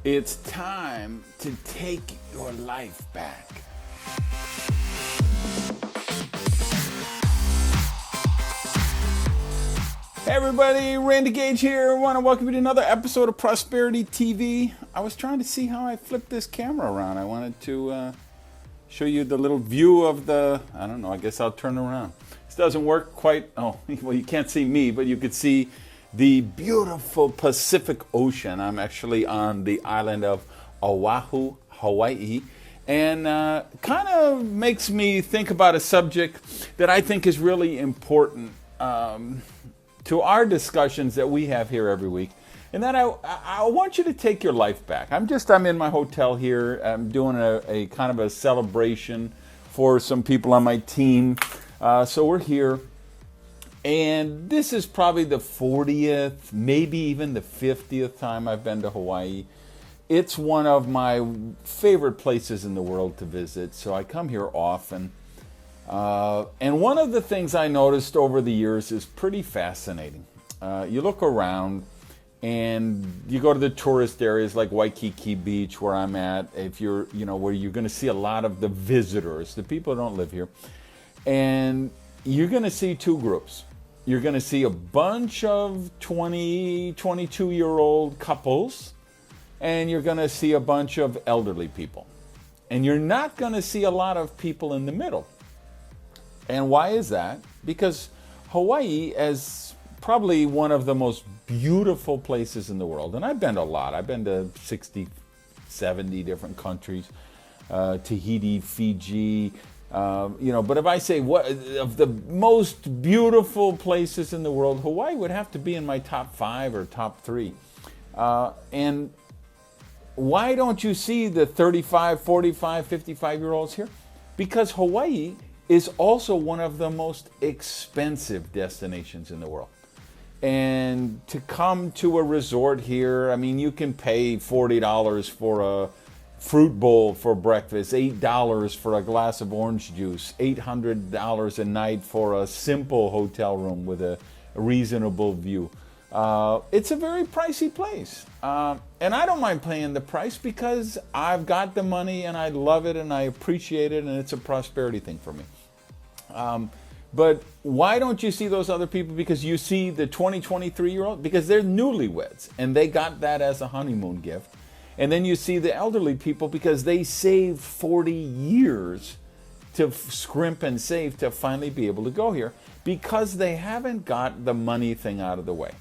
It's time to take your life back. Hey everybody, Randy Gage here. I want to welcome you to another episode of Prosperity TV. I was trying to see how I flip this camera around. I wanted to show you the little view of I don't know, I guess I'll turn around. This doesn't work quite, well, you can't see me, but you could see the beautiful Pacific Ocean. I'm actually on the island of Oahu, Hawaii, and kind of makes me think about a subject that I think is really important to our discussions that we have here every week. And then I want you to take your life back. I'm in my hotel here. I'm doing a kind of a celebration for some people on my team. So we're here. And this is probably the 40th, maybe even the 50th time I've been to Hawaii. It's one of my favorite places in the world to visit, so I come here often. And one of the things I noticed over the years is pretty fascinating. You look around and you go to the tourist areas like Waikiki Beach, where I'm at, where you're going to see a lot of the visitors, the people who don't live here. And you're going to see two groups. You're going to see a bunch of 20, 22-year-old couples, and you're going to see a bunch of elderly people. And you're not going to see a lot of people in the middle. And why is that? Because Hawaii is probably one of the most beautiful places in the world. And I've been to a lot. I've been to 60, 70 different countries, Tahiti, Fiji. But if I say what of the most beautiful places in the world, Hawaii would have to be in my top 5 or top 3. And why don't you see the 35, 45, 55-year-olds here? Because Hawaii is also one of the most expensive destinations in the world. And to come to a resort here, I mean, you can pay $40 for a fruit bowl for breakfast, $8 for a glass of orange juice, $800 a night for a simple hotel room with a reasonable view. It's a very pricey place. And I don't mind paying the price because I've got the money and I love it and I appreciate it and it's a prosperity thing for me. But why don't you see those other people? Because you see the 20, 23-year-old, because they're newlyweds and they got that as a honeymoon gift. And then you see the elderly people because they saved 40 years to scrimp and save to finally be able to go here because they haven't got the money thing out of the way.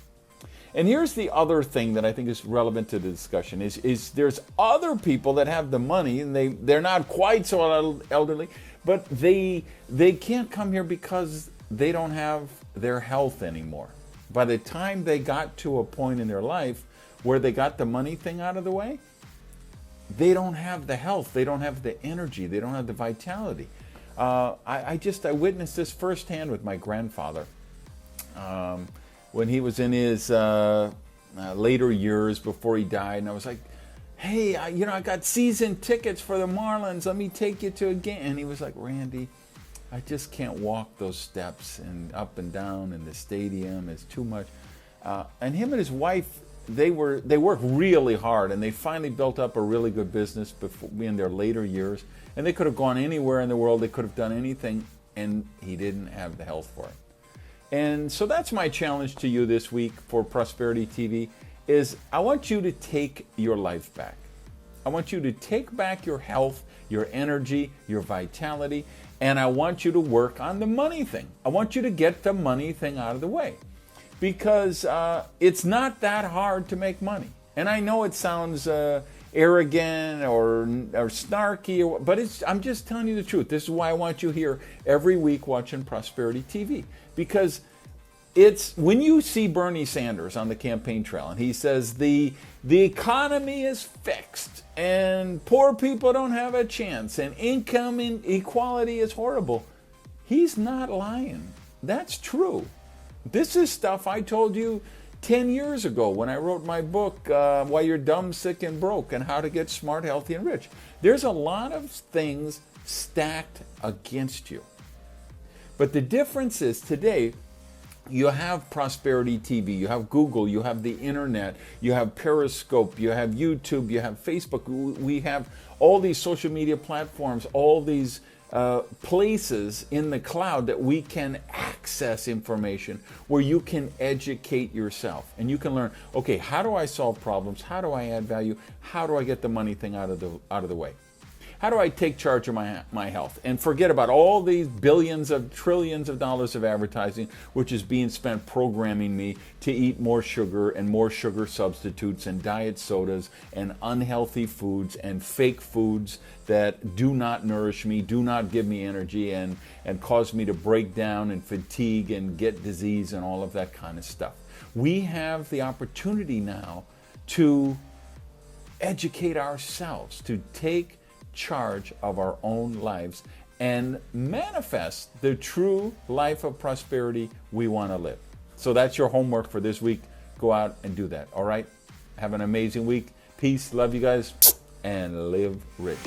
And here's the other thing that I think is relevant to the discussion is there's other people that have the money and they're not quite so elderly, but they can't come here because they don't have their health anymore. By the time they got to a point in their life where they got the money thing out of the way, they don't have the health, they don't have the energy, they don't have the vitality. I witnessed this firsthand with my grandfather. When he was in his later years before he died, and I was like, hey, I got season tickets for the Marlins, let me take you to a game. And he was like, Randy, I just can't walk those steps and up and down in the stadium, it's too much. And him and his wife, they worked really hard, and they finally built up a really good business in their later years. And they could have gone anywhere in the world, they could have done anything, and he didn't have the health for it. And so that's my challenge to you this week for Prosperity TV, is I want you to take your life back. I want you to take back your health, your energy, your vitality, and I want you to work on the money thing. I want you to get the money thing out of the way. Because it's not that hard to make money. And I know it sounds arrogant or snarky, but I'm just telling you the truth. This is why I want you here every week watching Prosperity TV. Because it's when you see Bernie Sanders on the campaign trail and he says the economy is fixed and poor people don't have a chance and income inequality is horrible, he's not lying. That's true. This is stuff I told you 10 years ago when I wrote my book, Why You're Dumb, Sick, and Broke, and How to Get Smart, Healthy, and Rich. There's a lot of things stacked against you. But the difference is today, You have Prosperity TV, you have Google, you have the internet, you have Periscope, you have YouTube, you have Facebook. We have all these social media platforms, all these places in the cloud that we can access information where you can educate yourself and you can learn, okay, how do I solve problems? How do I add value? How do I get the money thing out of the way? How do I take charge of my health and forget about all these billions of trillions of dollars of advertising, which is being spent programming me to eat more sugar and more sugar substitutes and diet sodas and unhealthy foods and fake foods that do not nourish me, do not give me energy, and cause me to break down and fatigue and get disease and all of that kind of stuff. We have the opportunity now to educate ourselves, to take charge of our own lives and manifest the true life of prosperity we want to live. So that's your homework for this week. Go out and do that. All right? Have an amazing week. Peace. Love you guys. And live rich.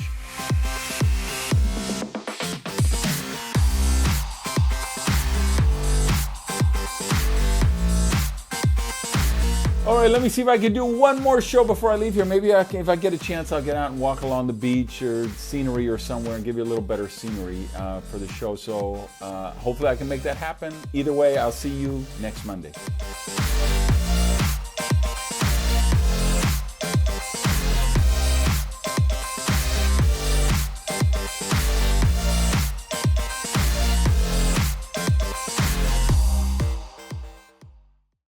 All right, let me see if I can do one more show before I leave here. Maybe if I get a chance, I'll get out and walk along the beach or scenery or somewhere and give you a little better scenery for the show. So hopefully I can make that happen. Either way, I'll see you next Monday.